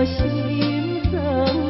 回头。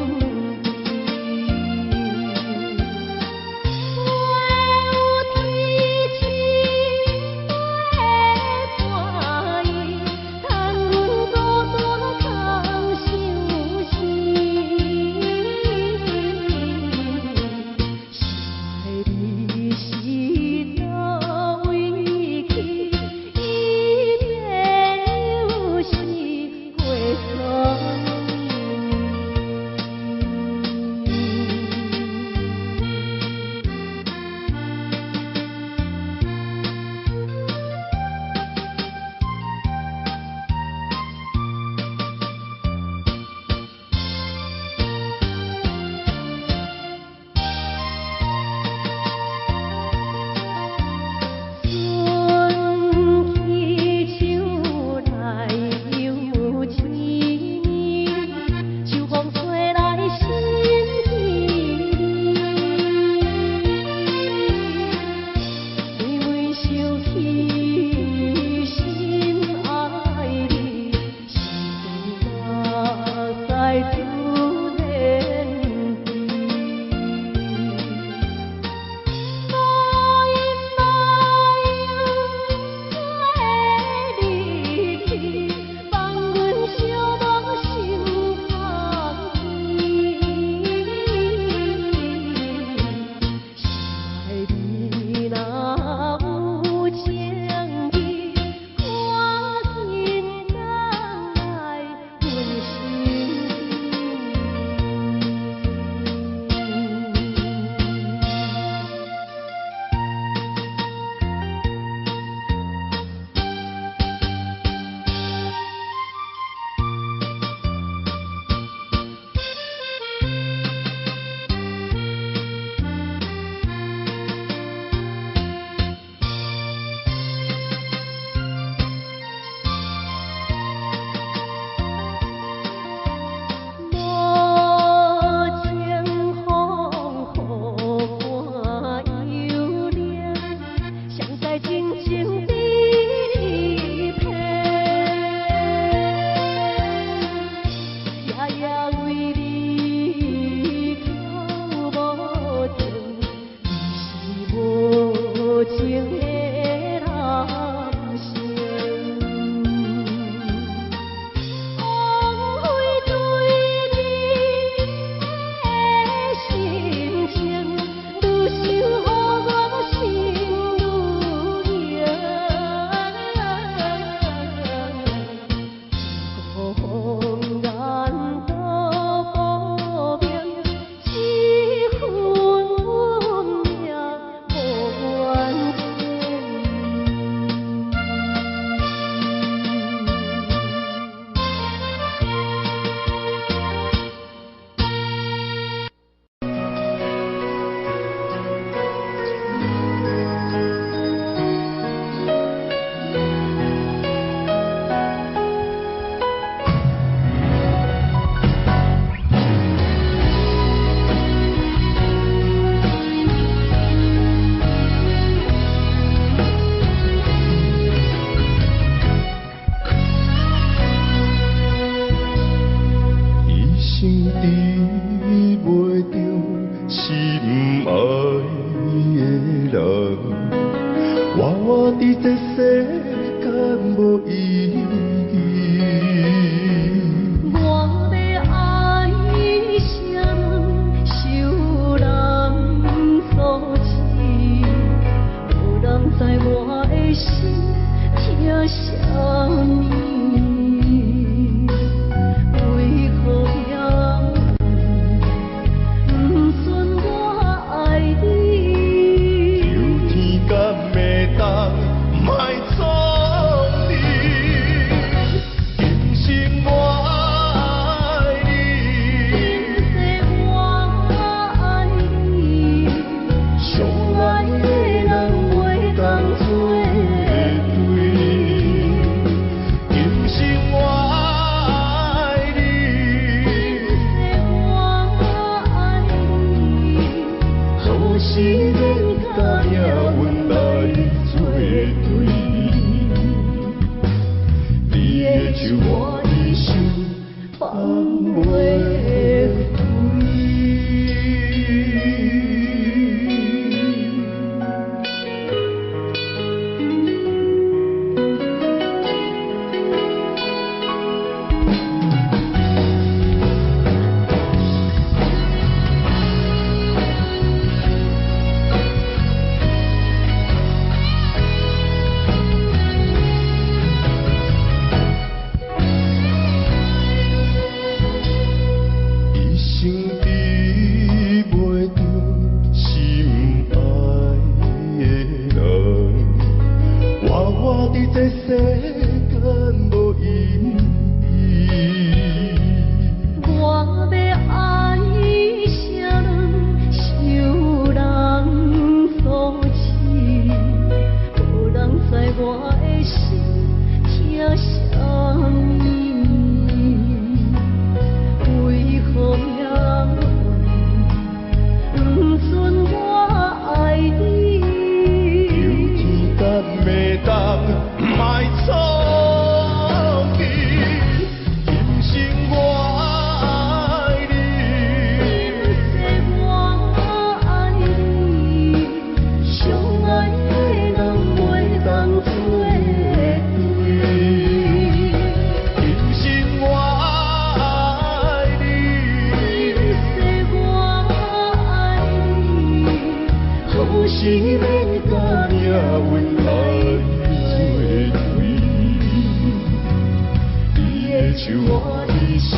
像我的心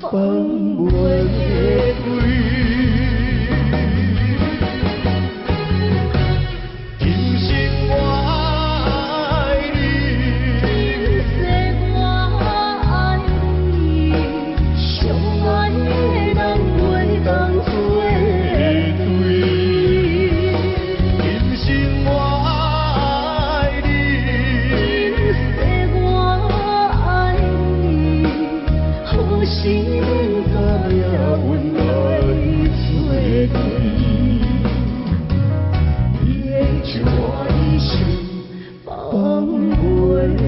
放袂开。今生我爱你，今世我爱你，相爱的人袂当作对。今生我爱你，今世我爱你，好心怎也阮来作对。你的像我的心放袂开。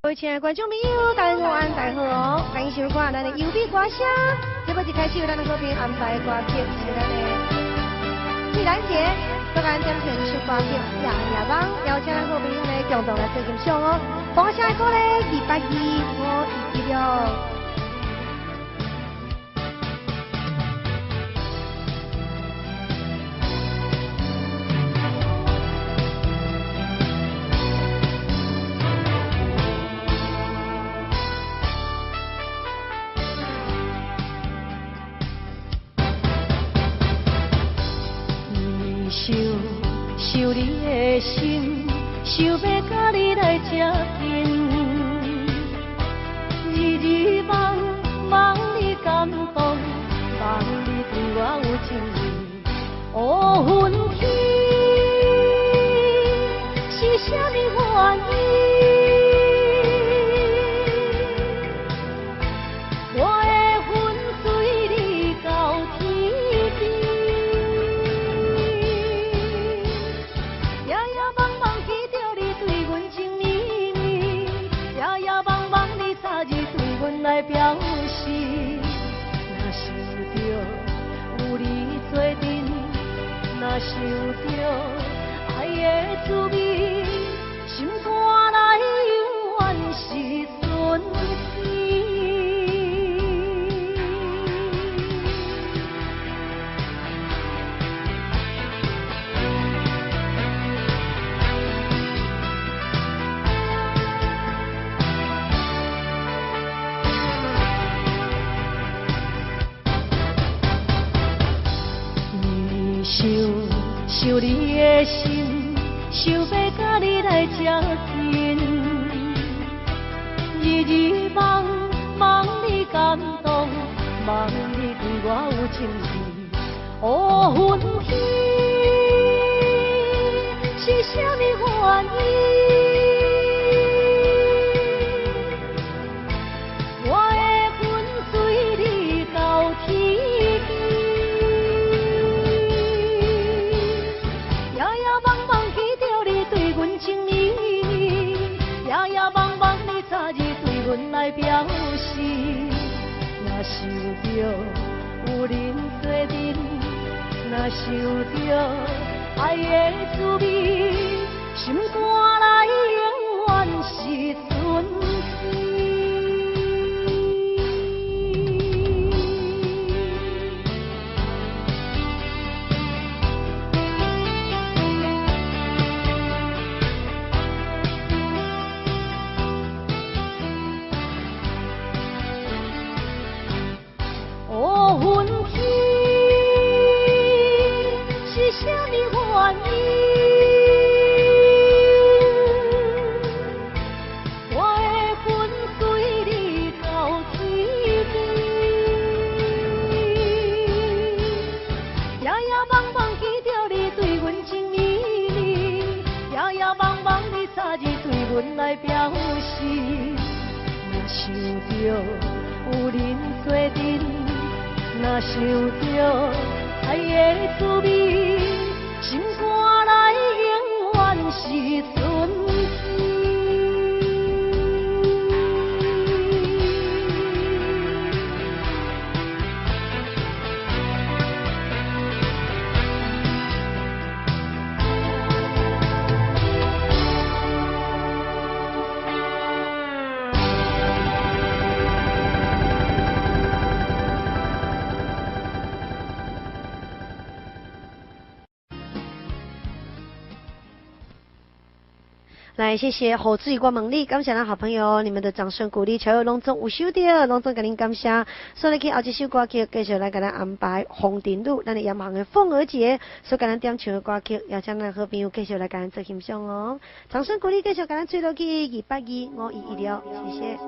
各位亲爱的观众朋友，大家午安，大家好哦！欢迎收看咱的优美歌声。节目一开始，有咱的好朋友安排的歌曲是咱的李兰杰、各咱点选出歌曲《夜夜梦》，邀请咱好朋友呢共同来做欣赏哦。放下歌呢，282，我一记了。想你的心，想要甲你来接近，日日梦梦你感动，梦你对我有情意。乌云天，是啥物原因？我的魂随你到天边。来表示，若想着有你做阵，若想着爱的滋味，心肝内永远是春天。想你的心，想要甲你来接近，日日梦梦你感动，梦你对我有情意。乌云天，是啥物原因？我的魂随你到天边。情意意，夜夜梦梦你早日对阮来表示，若想着有恁做阵，若想着爱的滋味，心肝内永远是春天。乌云天，是啥物原因？我的魂随你到天边，夜夜梦梦记着你对阮情意意，夜夜梦梦你早日对阮来表示，若想着有恁做阵。若想着爱的滋味，心肝内永远是春天。来，谢谢侯志宇、关猛力，感谢咱好朋友，你们的掌声鼓励，所有拢总有收到，拢总给您感谢。所以去后一首歌曲，继续来给咱安排红顶路，咱的洋行的凤儿节，所以给咱点唱的歌曲，邀请咱好朋友继续来给咱做欣赏哦。掌声鼓励，继续给咱追落去2825116，谢谢。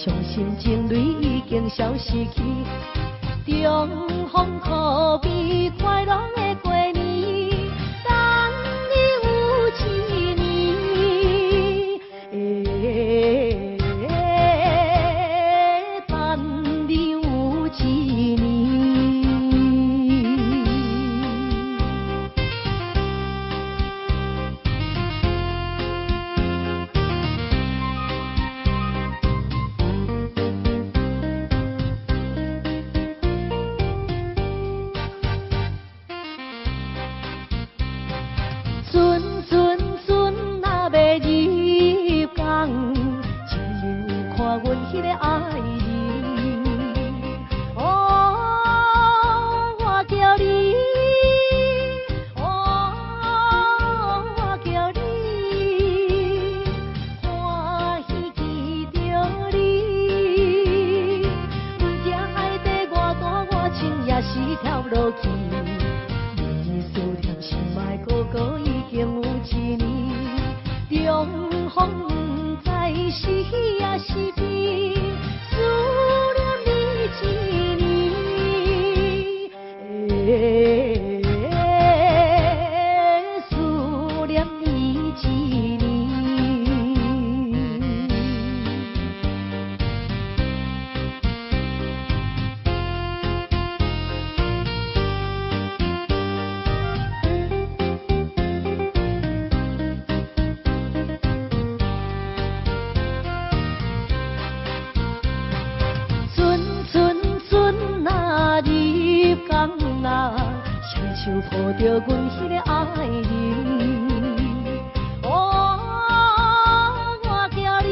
伤心情泪已经消失去。中风可悲，快乐的过年，等你有一年。等你有一年。阮迄个爱人，哦，我叫你，哦，我叫你，欢喜见着你。不知爱得偌大，我情也是跳落去。你思念心爱哥哥已经有一年，中风不知是喜也是悲。思念你一年，思念你一年。双手抱着阮迄个爱人，哦，我叫你，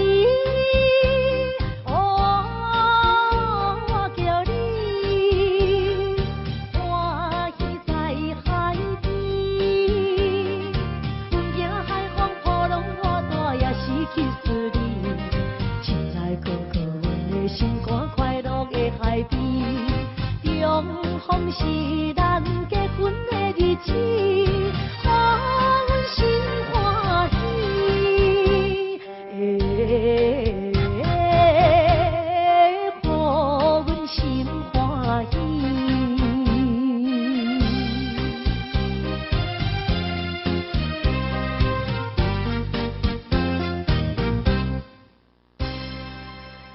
哦，我叫你，欢喜在海边。阮惊海风波浪我大也失去思念，亲爱哥哥，阮的心肝快乐的海边，中风是咱结婚的日子，互阮心欢喜，互阮心欢喜。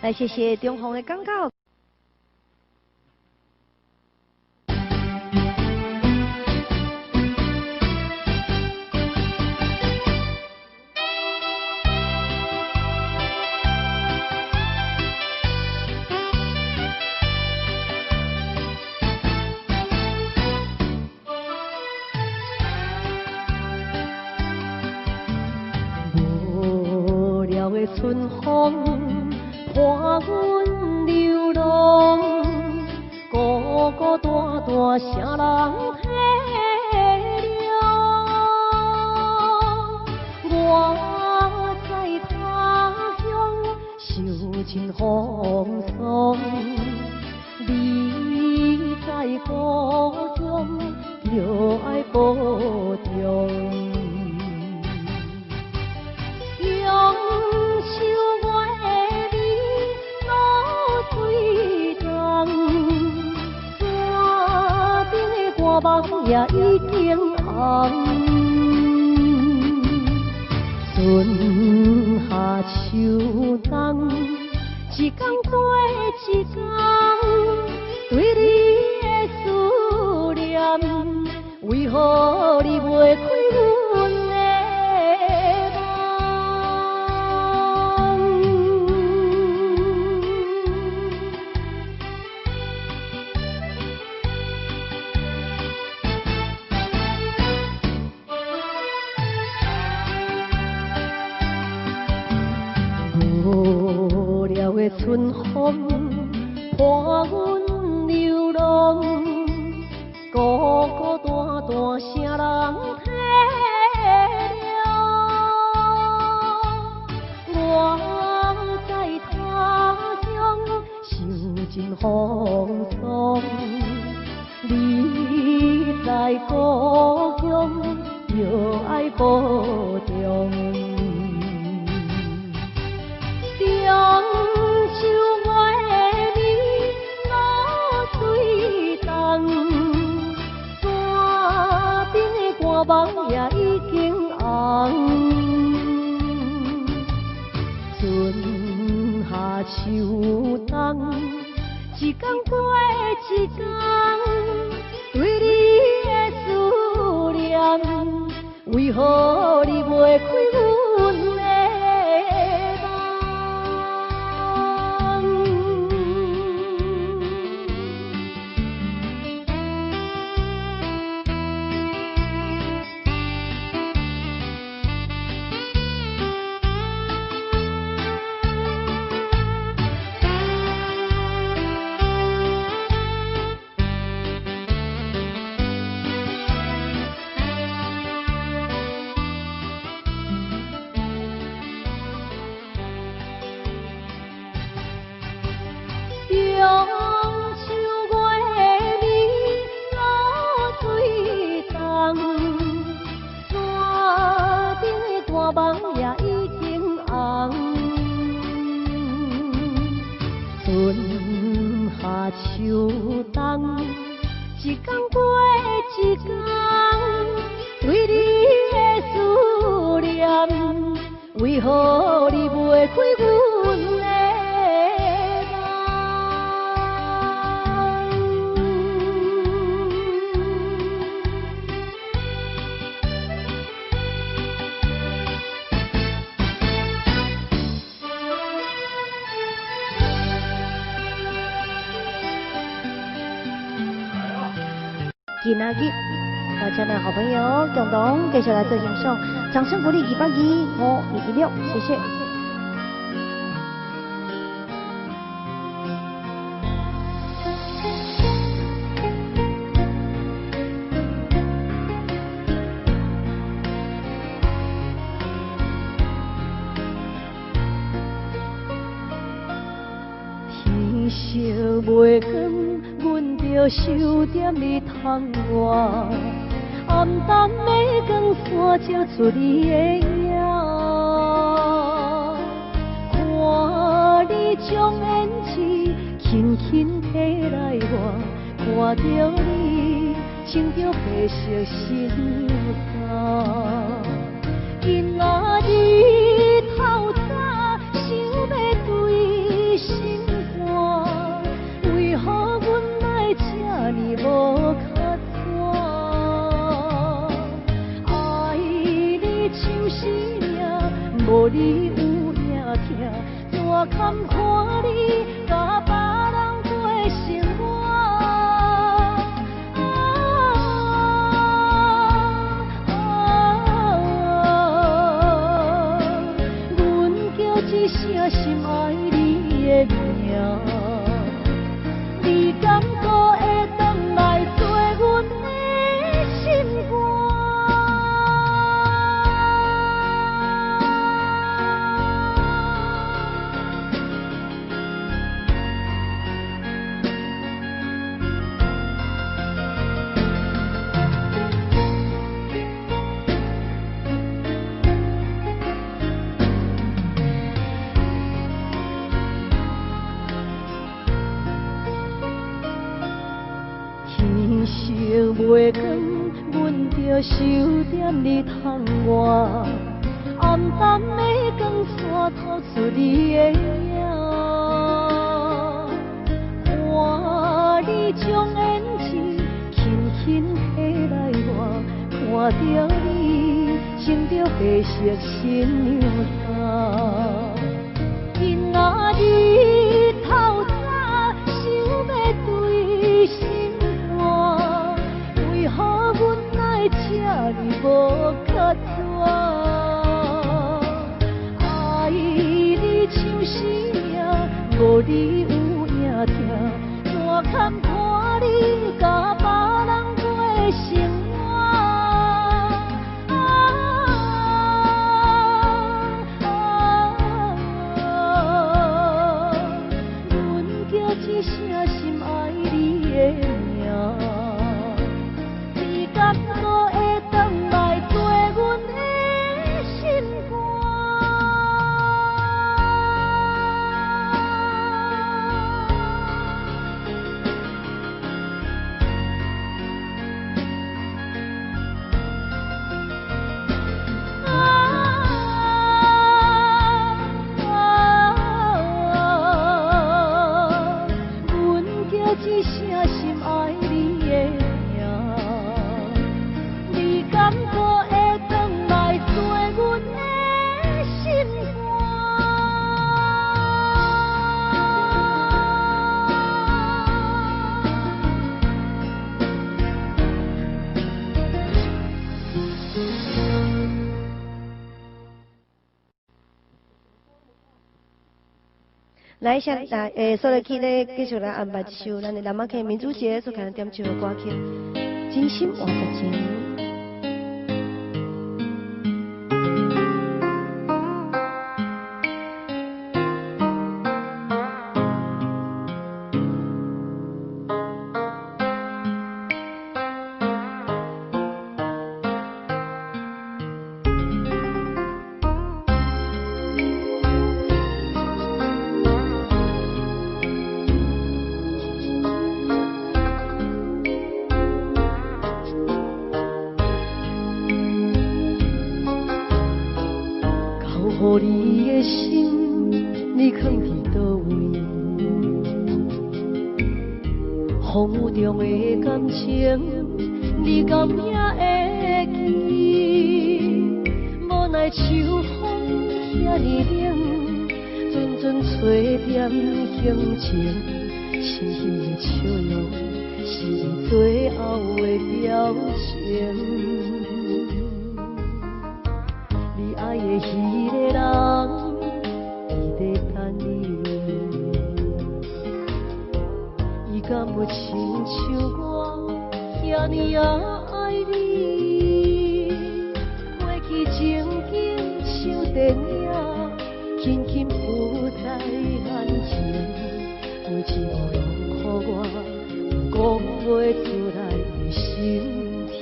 来，谢谢中红的广告。的春风伴阮流浪，孤孤单单谁人体谅？我在他乡受尽风霜，你在故乡就爱保重。用手我的你露水重，山顶的歌梦也已经红。春夏秋冬，一天过一天，对你的思念，为何你袂开阮的？无聊的春风伴阮流浪，孤孤单单谁人体谅？我在他乡受尽风霜，你在故乡就爱保重。中秋。梦也已经红，春夏秋冬，一天过一天，对你的思念，为何你袂开阮的梦？中秋月暝，露水重，山顶的大梦也已经红。春夏秋冬，一天过一天，对你的思念，为何你袂开阮的梦？今仔日，大家的好朋友共同继续来做欣赏，掌声鼓励225-516，谢谢。天色袂光，阮着守踮你窗外，暗淡的光线照出你的影，看你将胭脂轻轻提来我，看着你穿着白色新衫，今仔日透早想要对心肝，为何阮来这呢无较早？爱你像生命，无你有影听，怎堪看你甲别人过生活？阮叫一声心爱你的名，你敢搁会转来做阮的心肝？天色袂光，阮着守踮你窗外，暗淡的光线透出你的影，看你将胭脂轻轻提来我，看着你穿着白色新娘衫，今仔日透早想要对心。为何阮来这呢无较早？爱你像生命，无你有影听，怎堪看你甲别人过生活？阮叫一声心爱你的名。敢搁会转来做阮的心肝？来先来所来去咧，继续来安排一首咱的南马溪民族节所开点唱的歌曲《真心换实情》。予你的心，你藏伫倒位？风雨中的感情，你敢也会记？无奈秋风遐尼冷，阵阵吹点乡情，深深的笑容是你最后的表情。你爱的彼个人，伊在等你，伊敢有亲像我遐尼爱你？过去情景像电影，轻轻浮在眼前，每一幕拢予我讲袂出来的心跳。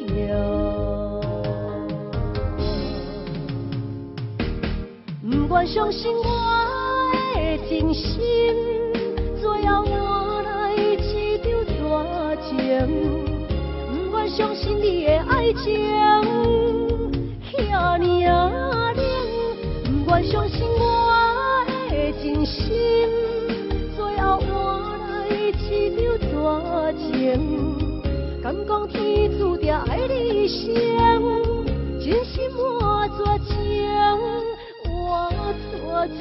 不管相信我的真心，最后换来一场大情。不管相信你的爱情遐尼冷，不管相信我的真心，最后换来一场大情。敢讲天注定爱你生，真心换绝情。我多情。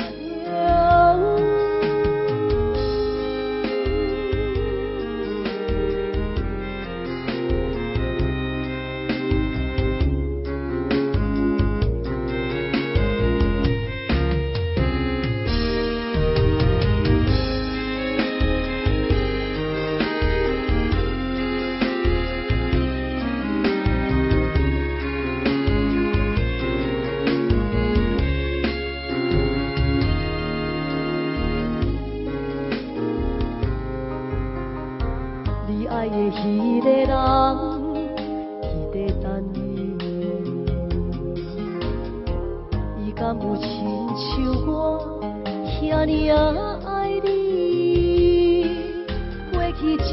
爱的彼个人，伊在等你。伊敢有亲像我遐尼爱你？过去情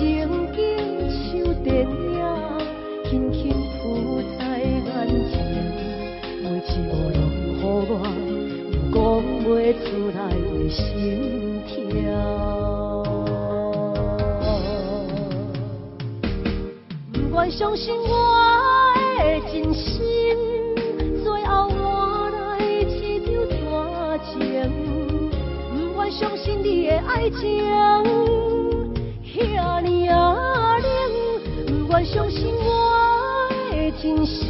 景像电影，轻轻浮在眼前，每一幕拢予我有讲袂出来的心跳。不管相信我的真心，最后换来一场大情。不管相信你的爱情遐尼冷，不管相信我的真心，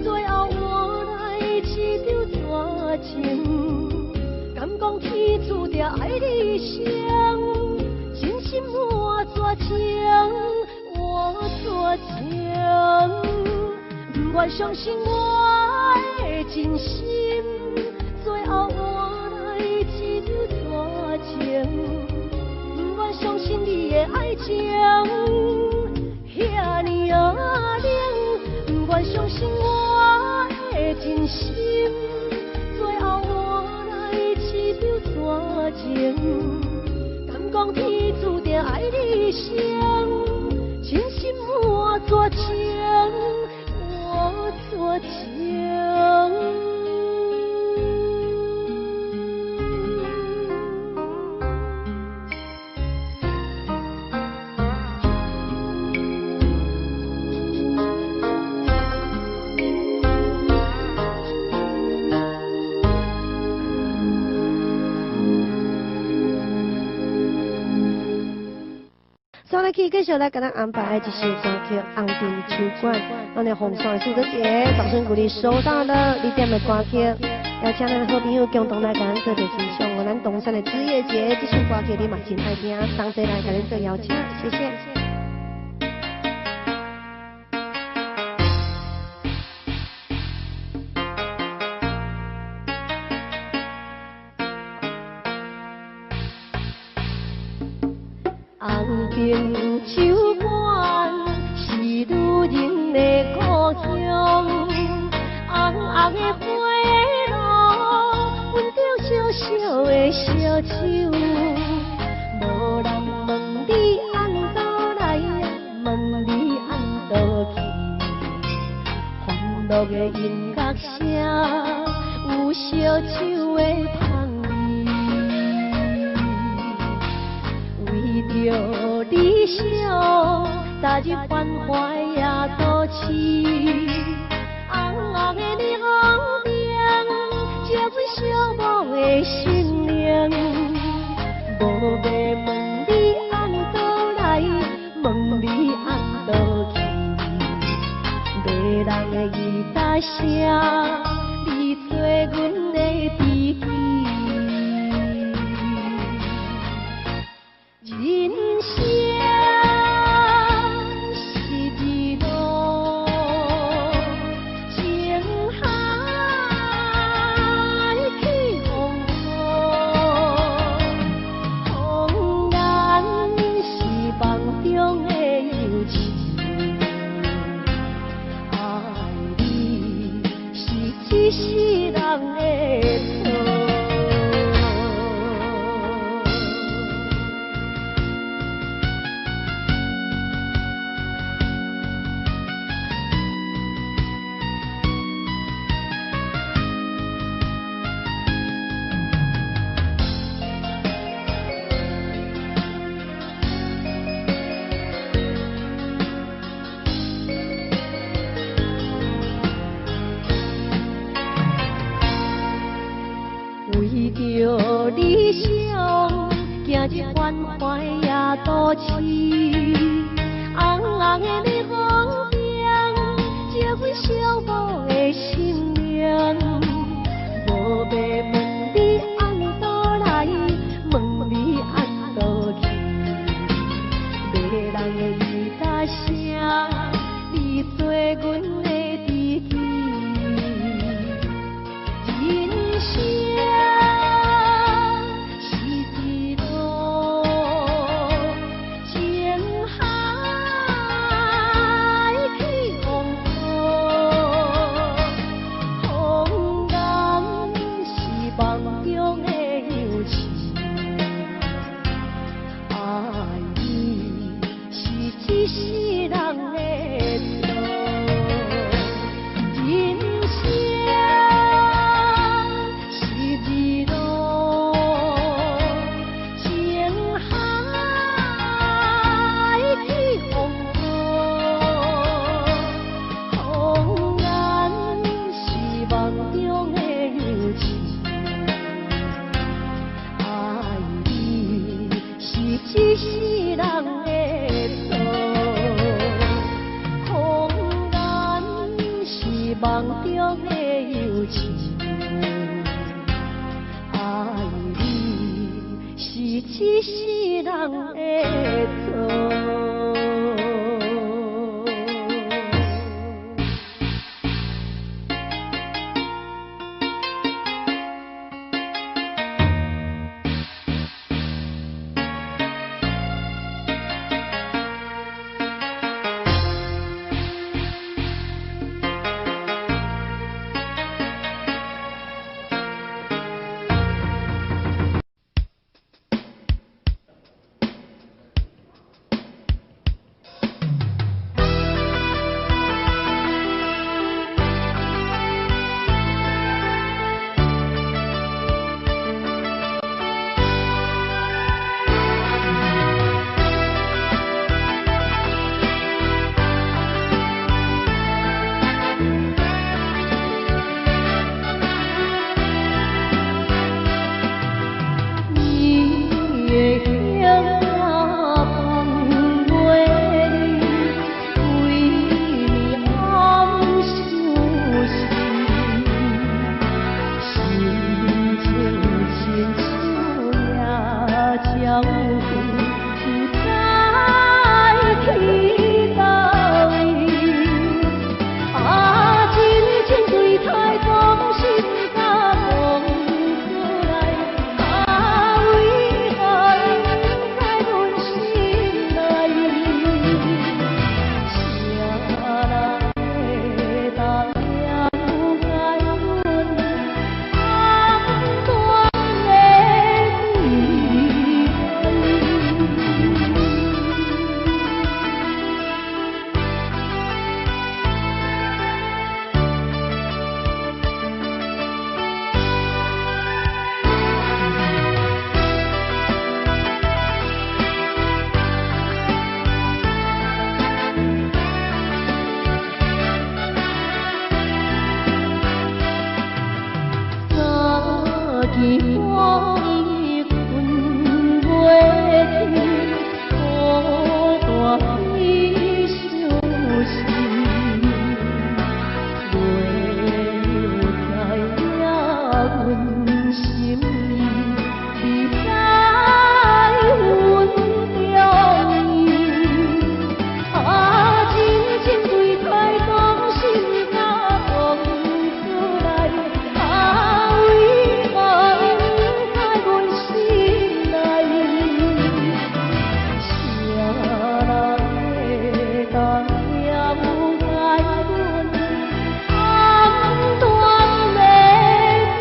最后换来一场大情。敢讲天注定爱你生，真心换绝情。我多情，不管相信我的真心，最后换来一场大情。不管相信你的爱情遐尼冷，不管相信我的真心，最后换来一场大情。敢讲天注定爱你生。真心换绝情，我绝情。所以去继续来给咱安排的一首歌曲《红尘秋馆》，咱的红山苏德杰掌声鼓励收到了你点的歌曲，邀请咱好朋友共同来甲咱做个欣赏哦，咱东山的枝叶节这首歌曲你嘛真爱听，同齐来甲咱做邀请，谢谢。红灯酒馆是女人的故乡，红红的花路，阮着小小的烧酒，无人问你按倒来，问你按倒去，欢乐的音乐声，有烧酒的香味。为着理想，踏入繁华夜都市，红红的霓虹灯，照阮寂寞的心灵。无要问你按倒来，问你按倒去，迷人的吉他声，你做阮的知己。人生是一路情海起风波，风然是梦中的游情，爱你是一世人的错。为着理想，行入繁华夜都市，红红的霓虹灯，照阮寂寞的心灵。无要问你按倒来，问你按倒去，迷人的吉他声，你做阮的知己。人生一世人的错，人生是一路情海起风波，风然是梦中的游情，爱你是一世人的错。梦中的游情，爱你是一世人的错。照顾，不知去倒位。啊，真情对待讲心甲讲出来，啊，为何不在阮心内？谁人会当了解阮暗断的离早起半夜困袂去，孤单伊伤心。月又在了阮心意，你知阮中意。啊，真情对待讲心甲讲出来，啊，为何不在阮心内？谁人会当了解阮暗断的离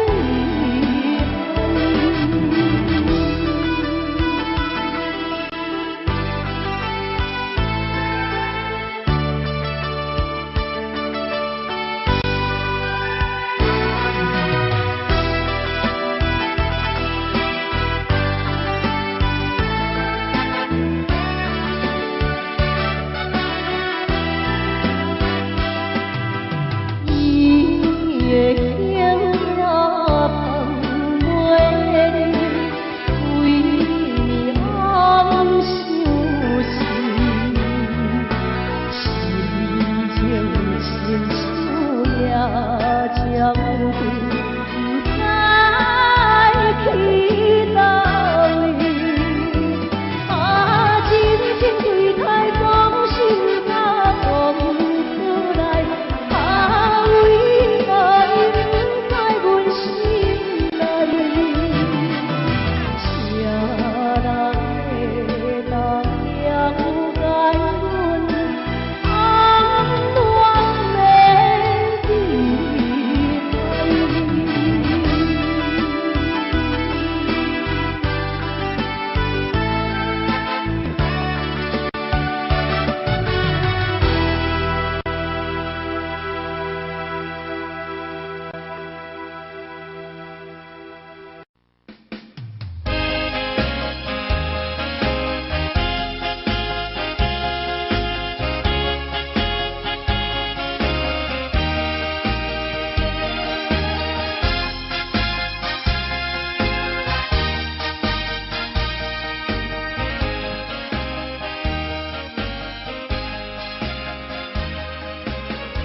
伊的形也放袂离，规暝暗想心，心情亲像也照顾，不知去倒位。啊，真情对待讲心甲讲出来，啊，为何不在阮心内？谁人会当了解阮暗断的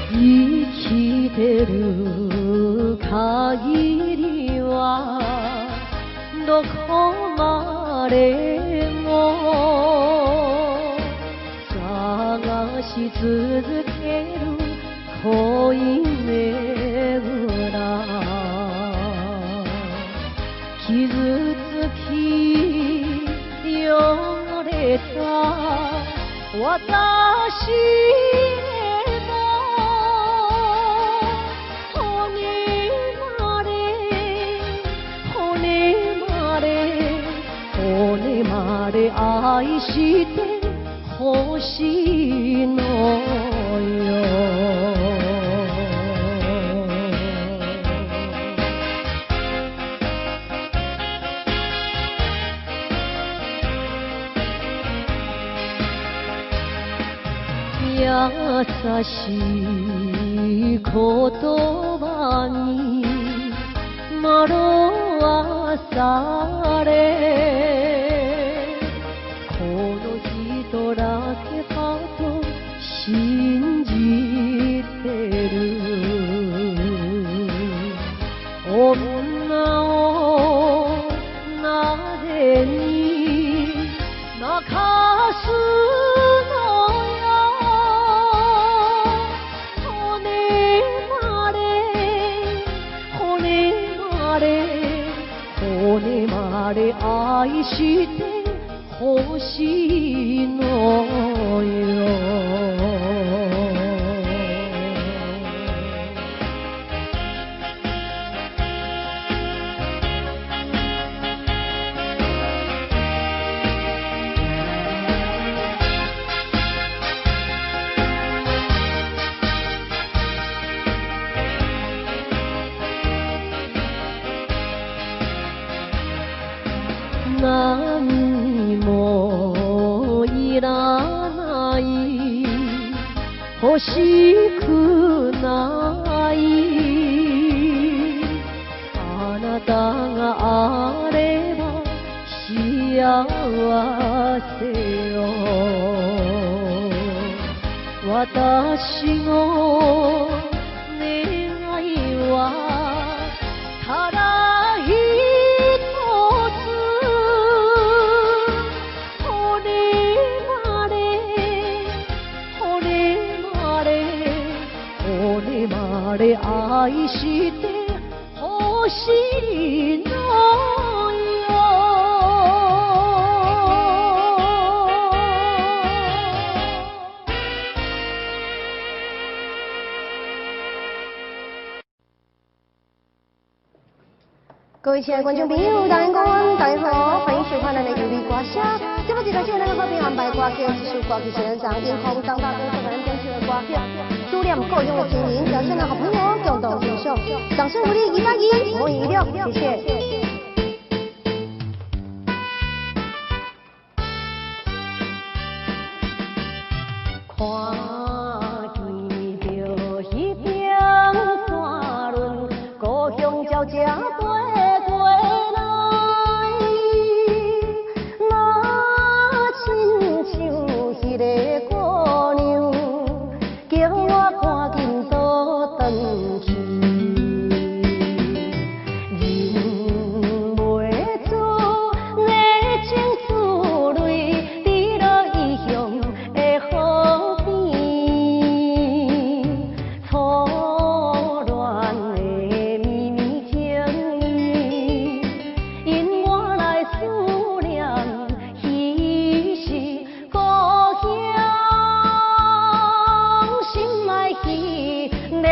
离生きてる限りはどこまでも探し続ける恋めぐら傷つき汚れた私骨まで愛してほしいのよ。優しい言葉に惑わされこの人だけかと信じてる女をなぜに卡斯诺哟，好你妈嘞，好你妈嘞，好你妈嘞，爱是的好是诺哟。何もいらない欲しくないあなたがあれば幸せよ私の願いはただ一つ愛してほしいのよ各位亲爱的观众朋友，大家好，大家好，欢迎收看咱的有力歌声。这么一个咱的好朋友安排歌曲，这首歌曲是咱张英红、张大哥所给咱编曲的歌曲。数量够用的经营，表现的好朋友共同欣赏，掌声鼓励181，欢迎116，谢谢。看见着迄边山峦，故乡鸟只飞过来，若亲像迄个姑娘，叫我赶紧倒转去。忍袂住热情滋泪，滴落异乡的河边，错乱的秘密情意，因我来思念，彼是故乡，心爱彼个人。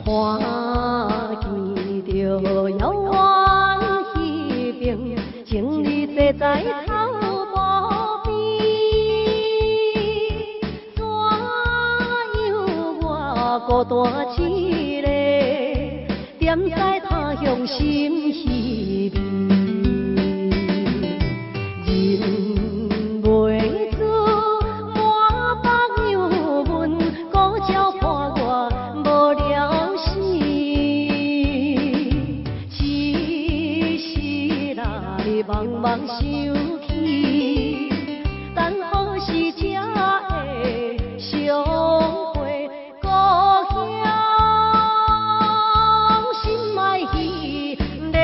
看见着遥远迄边，情侣坐在草坡边，怎样我孤单一个，踮在他乡心稀微，忍袂住满腹忧闷，故照伴我无聊时，只是那日茫茫想起，等何时才会相会？故乡，心爱彼个人。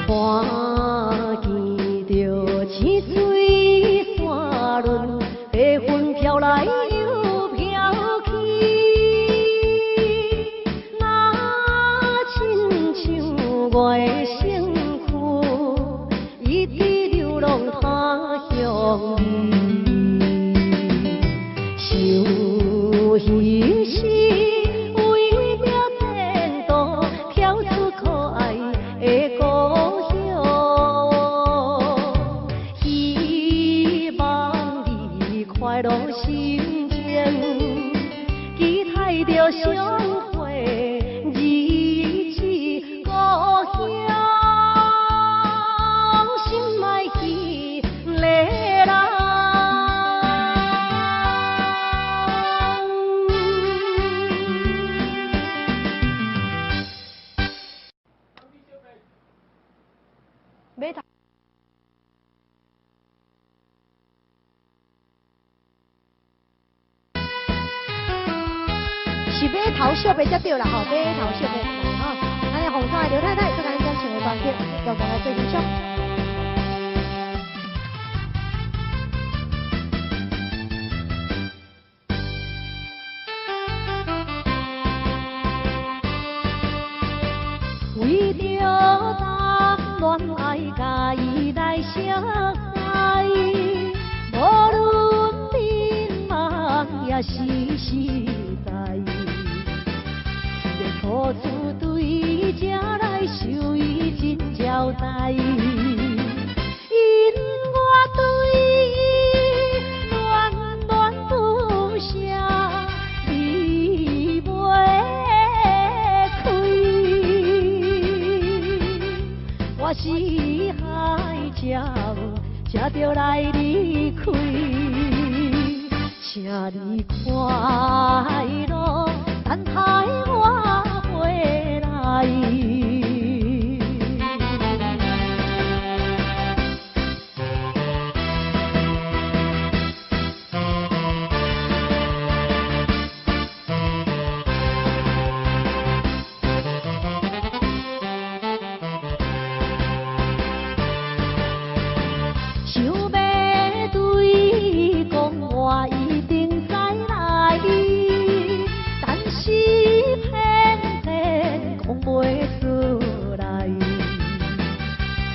看见着青水山峦，白云飘来又飘去，若亲像我的身躯，一直流浪他乡里，想彼时为了前途，跳出可爱的故乡，希望你快乐心。期待着相会日子故乡，心爱彼个人。买头。是买头小白才对啦吼，买头小白吼。咱的红山的刘太太，再甲咱讲唱的歌曲，共同来做欣赏。为着当恋爱，甲伊来相爱，无论迷茫也是实在，要付出对才来受伊真交代，因我对伊恋恋不舍，离袂开。我是海鸟，才着来离开，请你快乐，等待我回来。想要对伊讲，我一定再来，但是偏偏讲袂出来。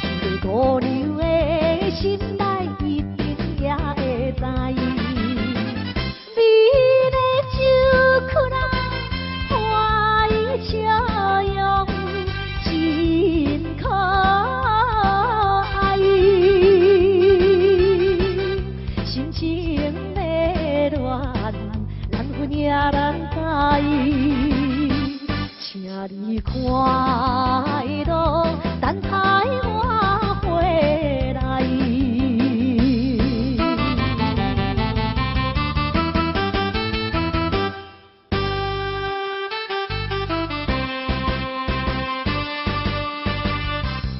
一个姑娘的心内一定也会知，美丽酒曲啊，花伊笑容真可爱。心情迷乱，难分也难知，请你快乐，等待我回来。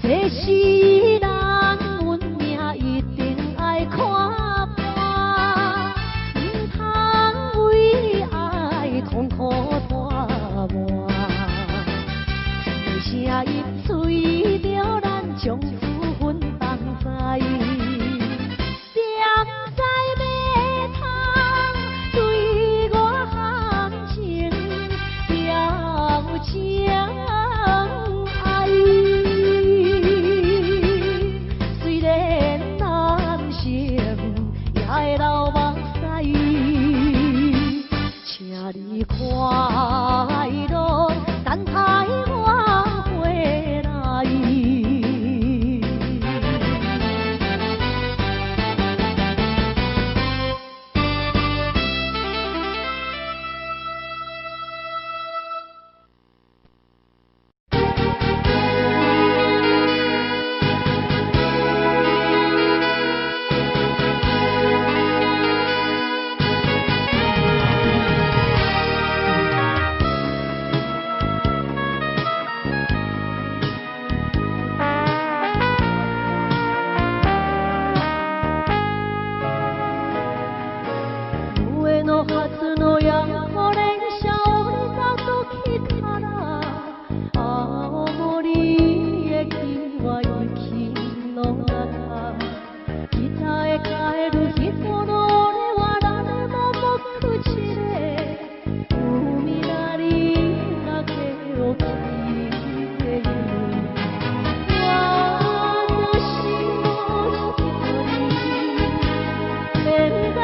这世人运命一定爱看破，唔通为爱痛苦拖磨。一声音随着咱将资分放在，点在要通对我含情表情爱。虽然人生也会流目屎，请你快乐，等待我回来。上の初の夜の電車降りた時から青森駅は雪の中、北へ帰る人の俺は誰も目口で海なりだけを聞いている。私も一人連絡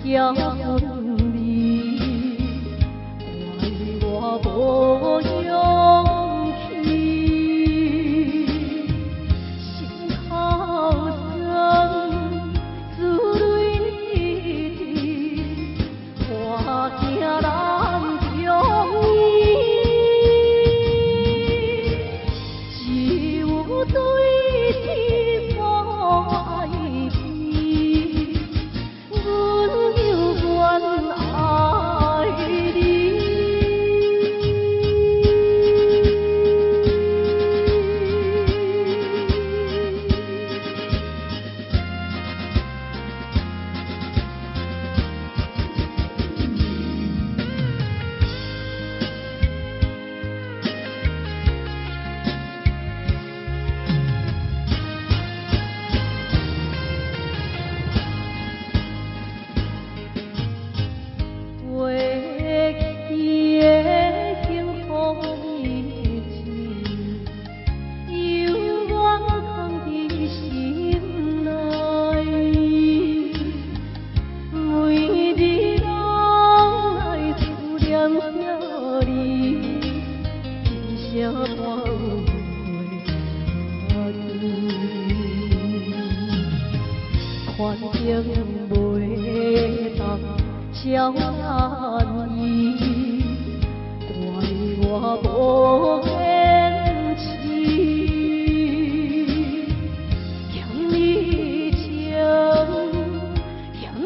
遐分离，怪我无勇气，心头酸，珠泪滴，看惊咱中意，只有对天所爱悲，阮犹原爱你。反正袂当照咱意，怪我无坚持，欠你情，欠你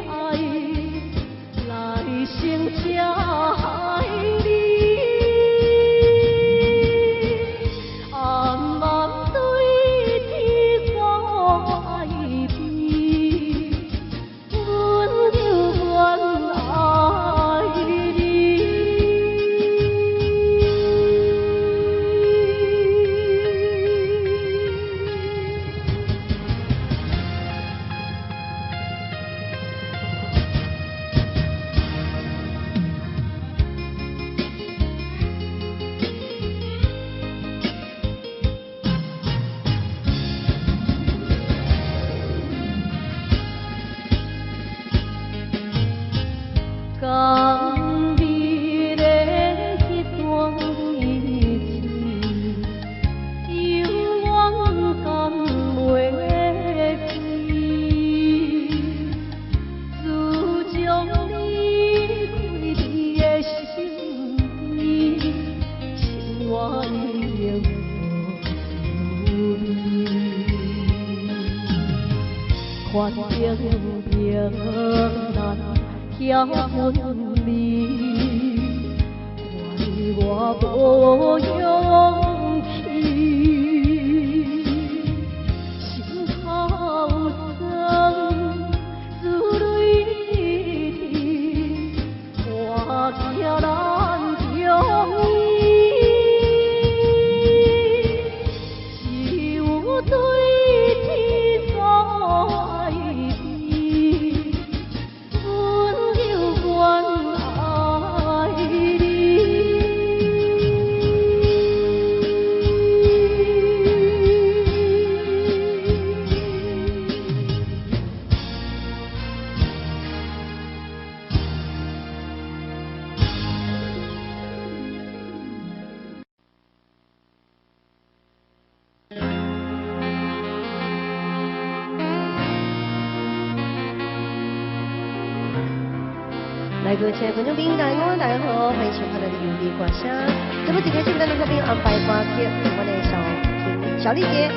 爱，来生才害你。暗暗对天所爱悲，阮犹原爱你。甘美的迄段日子，犹原甘袂开，自从你开你的心扉，情我已经无味，反正平淡。遐分离，怪我无勇气，心头酸，珠泪滴，看惊咱中意，只有对天所爱悲。爱来，各位亲爱的观众朋友，大家好，欢迎收看咱的优丽歌声。节目一开始，咱能够给安排歌曲，我们的小丽姐，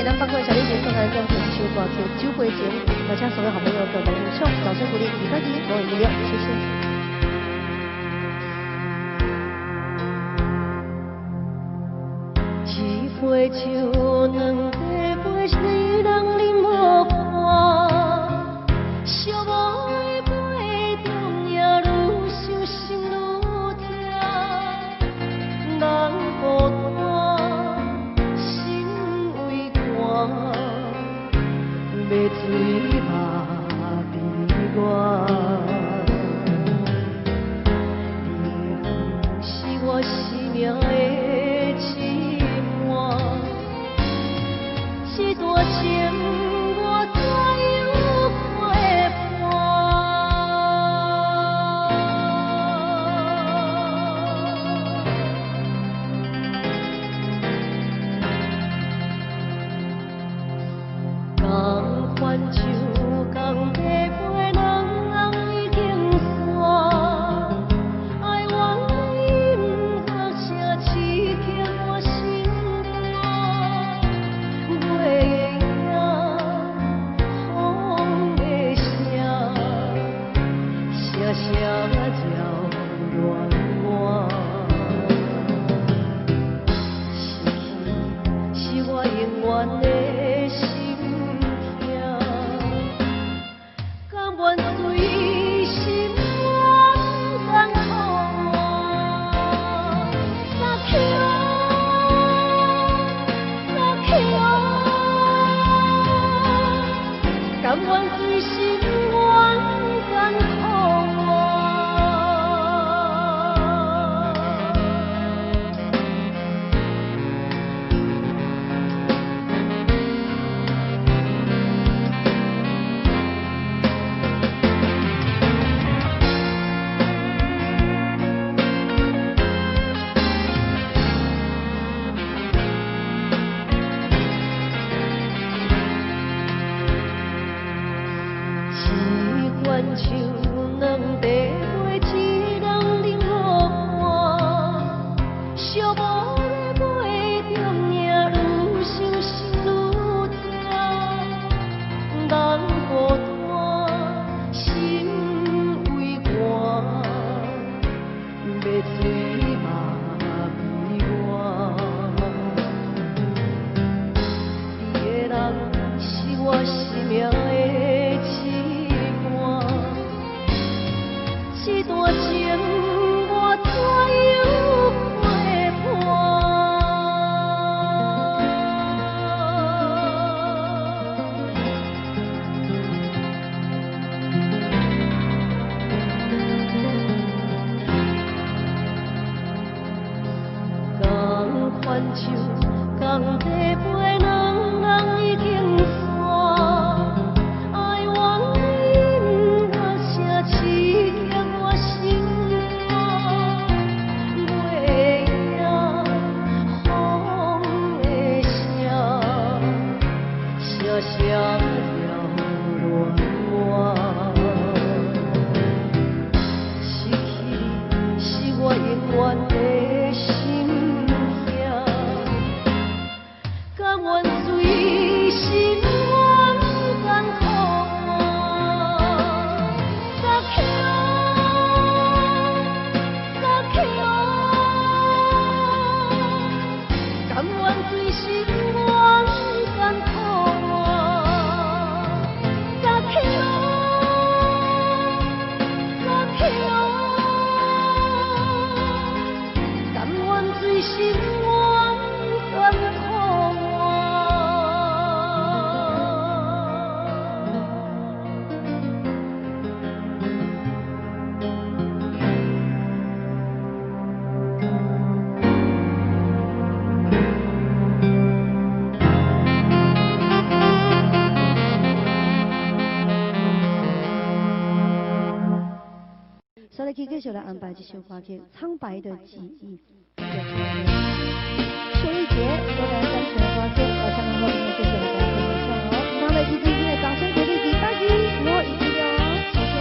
咱包括小丽姐送来这首歌曲《酒杯前》，我请所有好朋友给我们送上，掌声鼓励，李克迪，我一六，谢谢。一杯酒，两杯水，人啉无看，寂寞的杯中也愈想心愈痛，人孤单，心为寒，要醉嘛悲怨，你是我生命的。水心愿甘苦像两地杯，一人饮落汗，寂寞的杯中影愈想心愈痛，人孤单，心为寒，要醉嘛悲怨，你的人是我生命的。这段情我怎样陪伴？同款酒，同地杯，两人已经散。爱往饮，那声痴情我心肝，袂晓风的声，声声了乱我。失去你是我永远的心痛，甘愿随心愿甘苦撒口撒口，甘愿随心愿甘苦撒口撒口，甘愿随心愿甘苦。所以继续来安排这首歌曲《苍白的记忆》。秀丽姐所来赞助的歌曲，我相信好朋友继续来给大家分享哦。那么一个音乐掌声鼓励第8集，我一起哦，谢谢。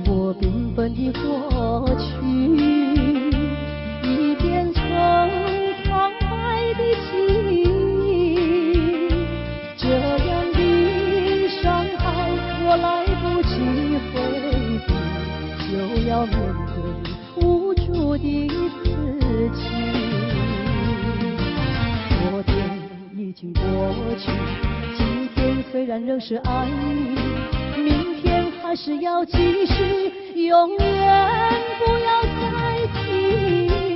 我缤纷的过去，已变成苍白的记忆。这样的伤害，我来不及回避，就要面对无助的自己。昨天已经过去，今天虽然仍是爱你，明天还是要继续，永远不要再提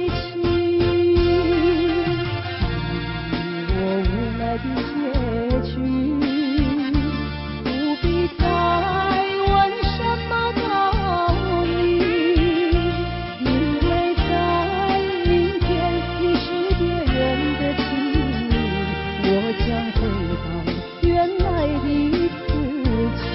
起。我无奈的结局，不必再问什么道理，因为在明天你是别人的情侣，我将回到原来的自己。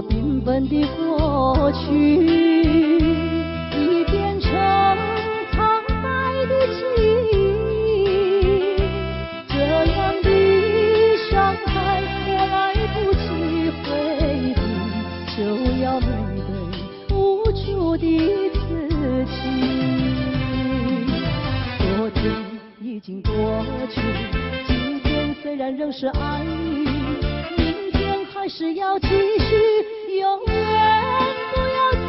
缤纷的过去，已变成苍白的记忆。这样的伤害，我来不及回避，就要面对无助的自是爱你，明天还是要继续，永远不要再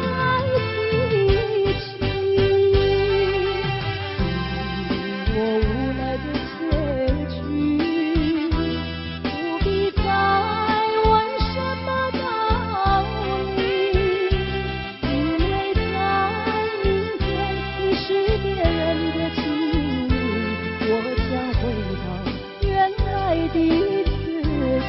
提起。我无奈的结局，不必再问什么道理，因为在明天你是别人的情侣，我将回到原来的自己。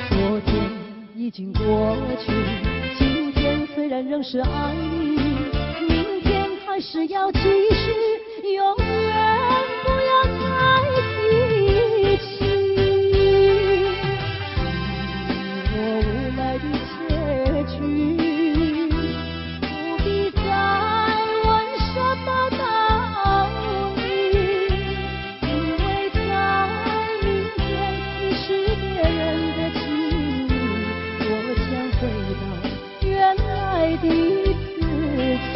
昨天已经过去，今天虽然仍是爱你，明天还是要继续，永远不要再提起。我无奈的结局，不必再问什么道理，因为在明天你是别人的情侣，我将回到原来的自己。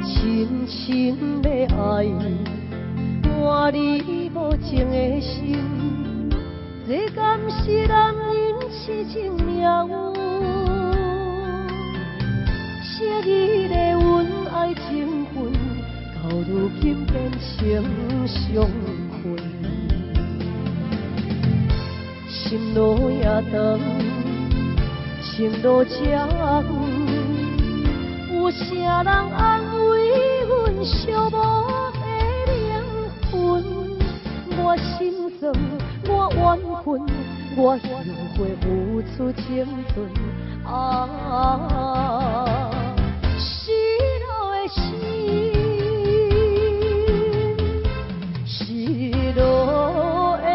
深深的爱，换你无情的心，这敢是男人痴情了？昔日的恩爱情分，到如今变成伤痕。心路也长，情路长。有啥人安慰阮寂寞的灵魂？我心酸，我怨恨，我又会付出青春。失落的心，失落的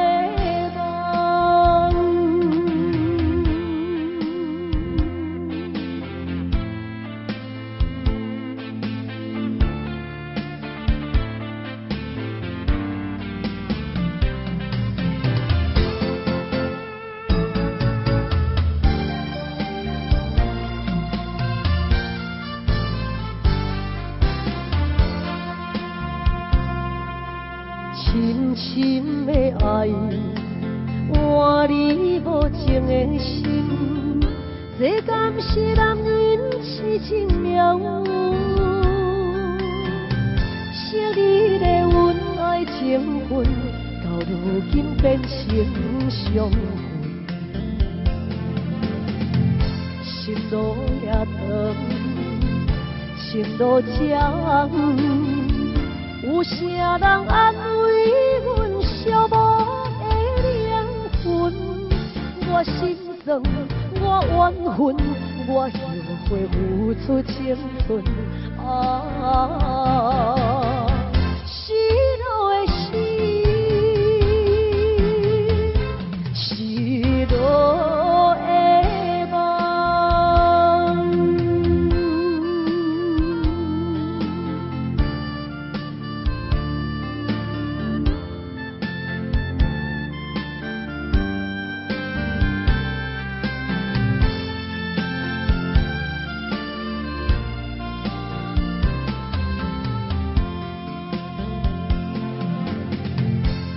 深深的爱，换你无情的心，这敢是男人痴情了？昔日的恩爱情分，到如今变成伤痕。心路也长，情路长。有啥人安慰阮寂寞的灵魂？我心酸，我怨恨，我又会付出青春。失落的心，失落的梦。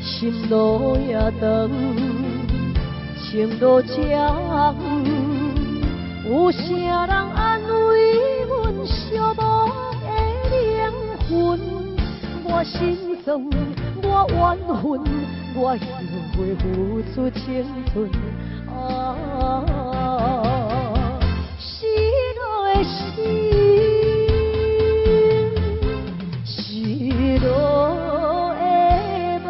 心路也长，情路长，有啥人安慰阮寂寞困，我心酸，我怨恨，我后悔付出青春。失落的心，失落的梦。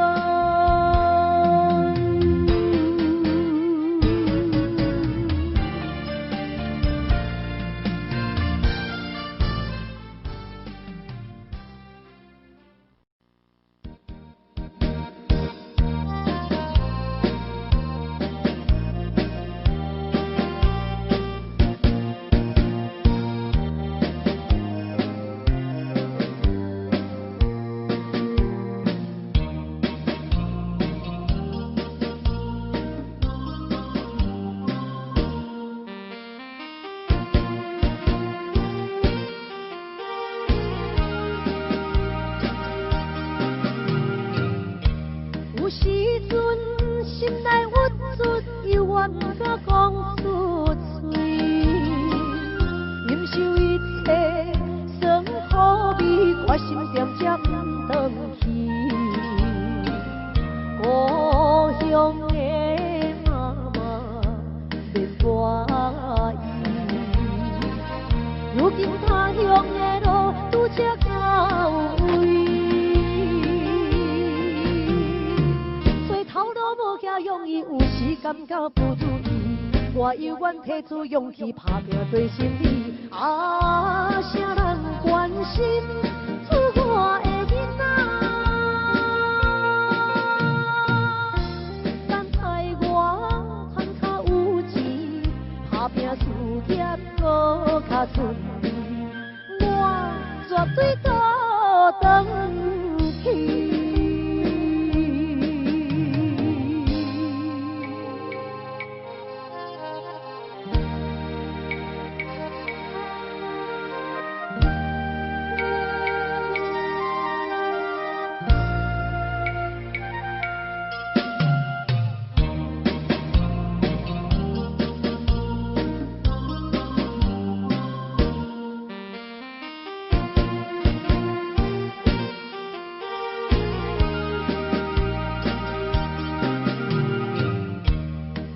有时阵心内郁卒，犹原不敢讲出嘴，忍受一切酸苦味，我心点才不转去。故乡的妈妈免怪伊，如今他乡的路拄则到位。无遐容易，有时感觉不如意，我犹原提出勇气，打拼对心理。啥人关心出我的囡仔？等待我赚较有钱，打拼事业搁较顺利，我绝对倒转去。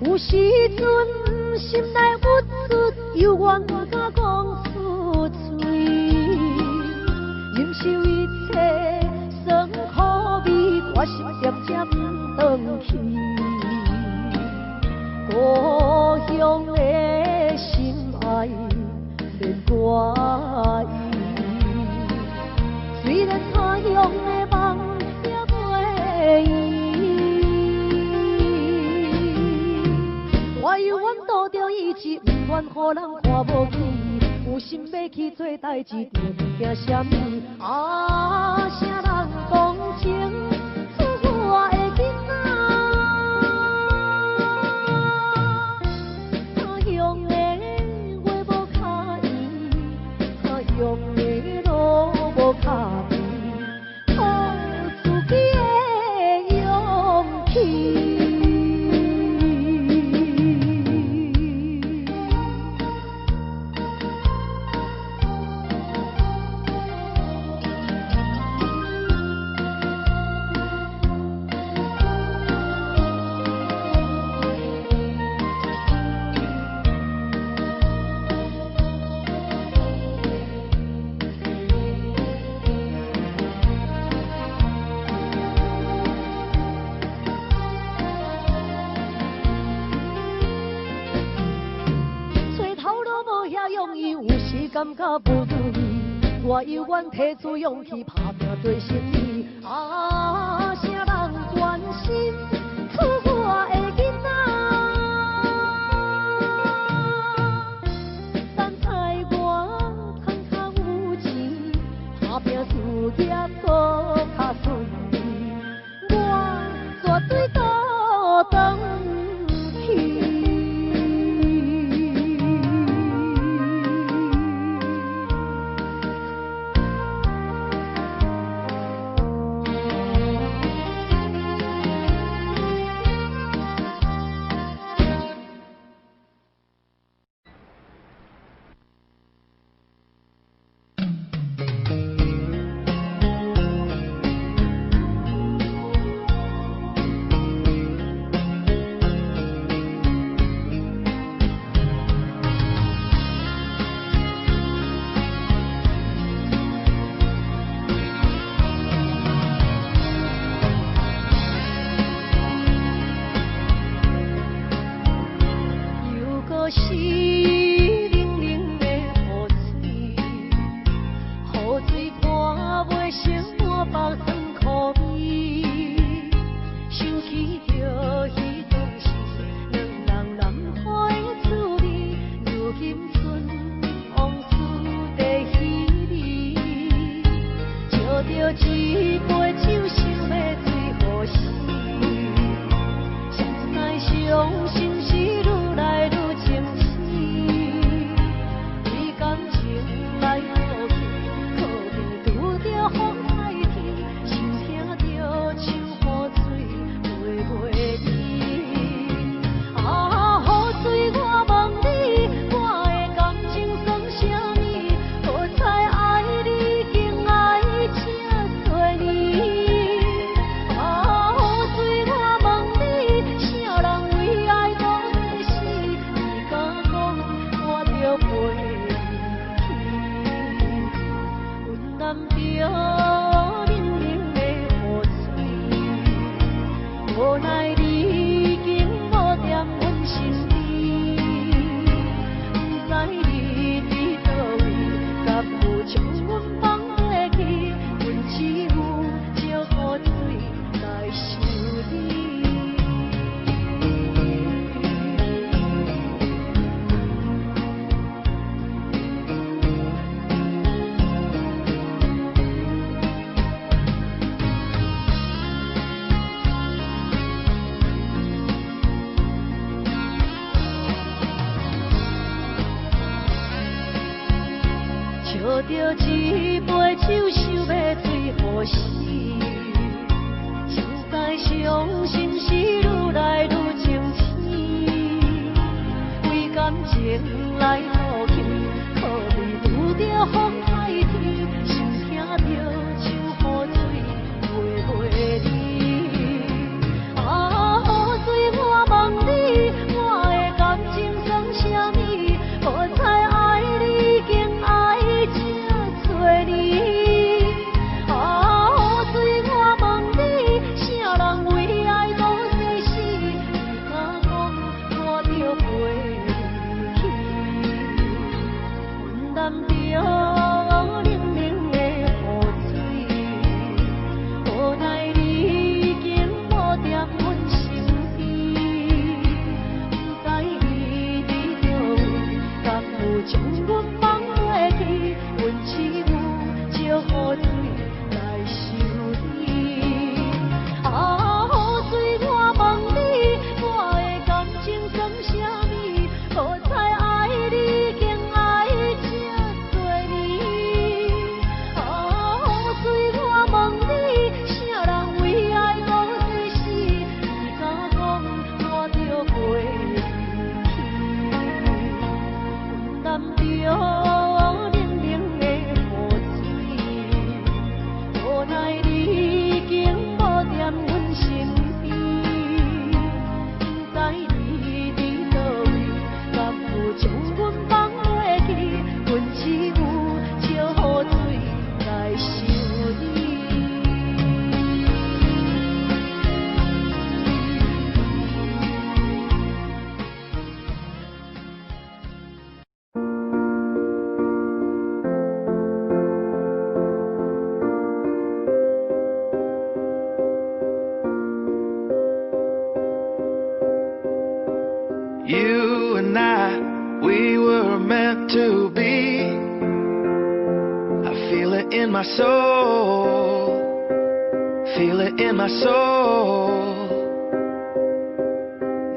有时阵心内郁卒，犹原不敢讲出嘴，忍受一切酸苦味，我心点才不转去。故乡的心爱免怪伊，虽然他乡的梦也袂圆。我犹原拄着意志，不愿予人看无起，有心要去做代志，就惊什么？啥人同情出我的囡仔？他乡的话无卡圆，他乡的路无卡甜，靠自己的勇气。感觉不如意，我犹原提出勇气，打拼做生意。啥人关心出我的囡仔？等待我赚较有钱，打拼事业搁较顺利，我绝对倒转去。心是愈来愈清醒，为感情来呼吸，靠边拄着风海天，心听着秋雨水陪陪你。啊，雨水我问你，我的感情算啥物？好彩爱你竟爱这多年。啊，雨水我问你，啥人为爱多多死？你敢讲我着陪你去？阮男着冷冷的雨水，无奈你竟无踮阮身边，不知你伫倒位，敢有将阮放落去？阮只有借雨水来想你。笑着一杯酒，想要醉好死，实在伤心是愈来愈清醒，为感情来呼吸，靠边拄着风海天，心听着秋雨水陪陪你。啊，雨水我问你，我的感情算啥物？好彩爱你竟爱这多年。啊，雨水我问你，啥人为爱多多死？你敢讲我着陪你去？阮男着冷冷的雨水，无奈你竟无踮阮身边，不知你伫倒位，敢有将阮放落去？阮只有借雨水来想你。啊，雨水我问你，我的感情算啥物？好彩爱你竟爱这多年。啊，雨水我问你，啥人为爱多多死？你敢讲我着陪你去？阮男着冷冷的雨水，无奈你竟无踮阮身边，不知你伫倒位，敢有将阮放落去？阮只有借雨水来想你。You and I, we were meant to be. I feel it in my soul, feel it in my soul.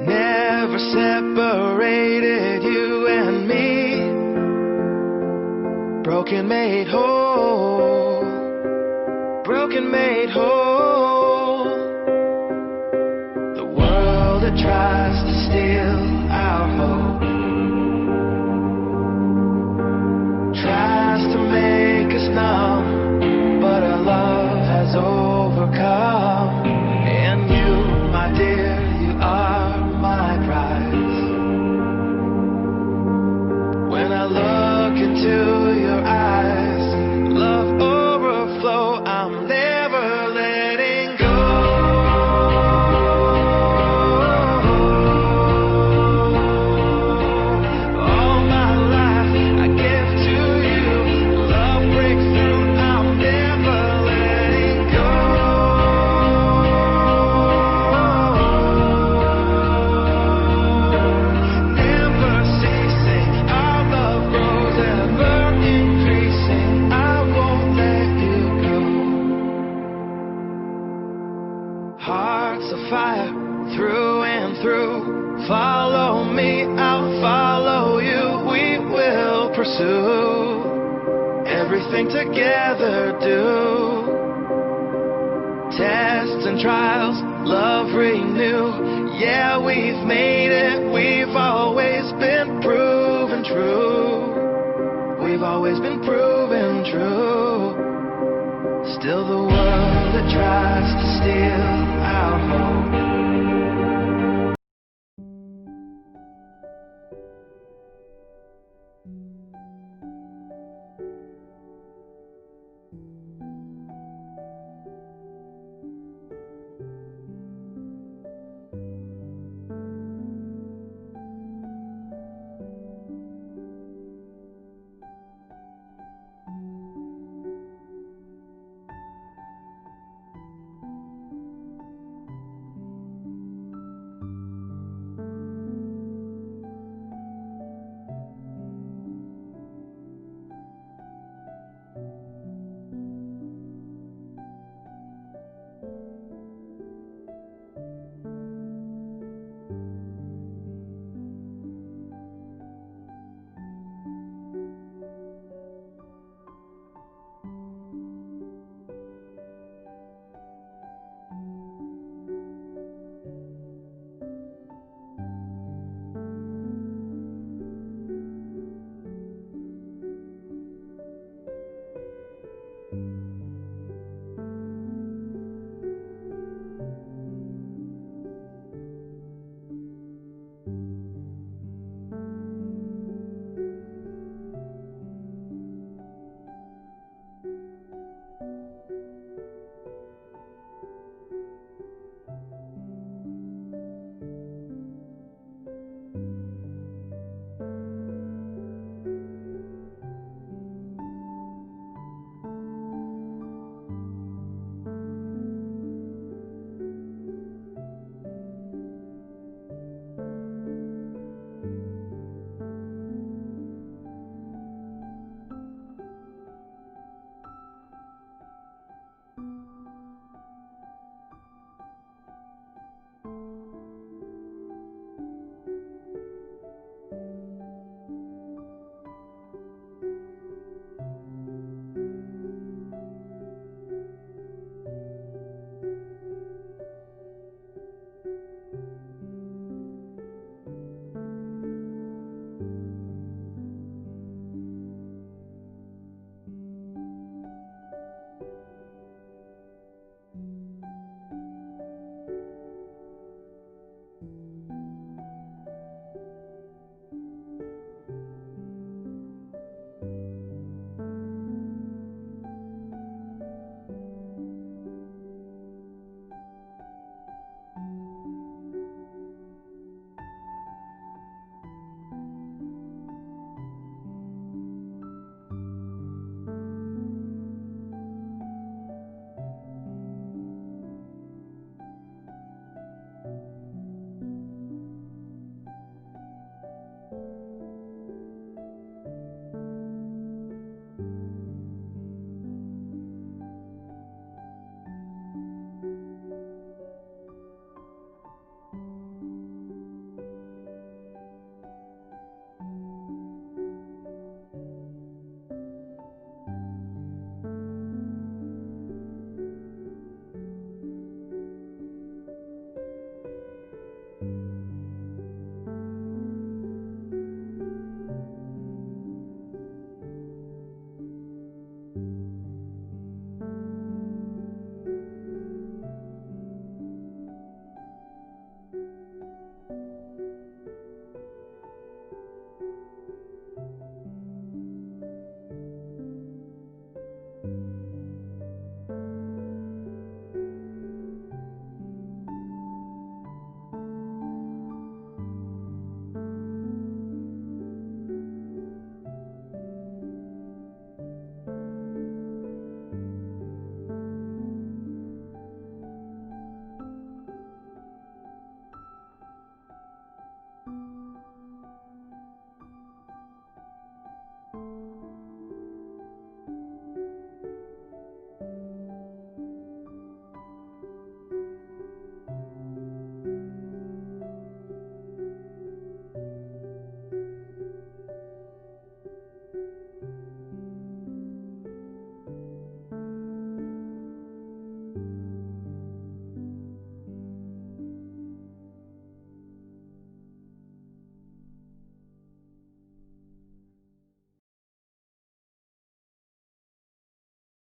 Never separated, you and me. Broken made whole, broken made whole. The world that tries to steal our hope tries to make us numb, but our love has overcome. And you, my dear, you are my prize. When I look into your eyes, love overflow, I'm never letting go. Follow me, I'll follow you. We will pursue everything together. Do tests and trials, love renew. Yeah, we've made it. We've always been proven true. We've always been proven true. Still the world that tries to steal our hope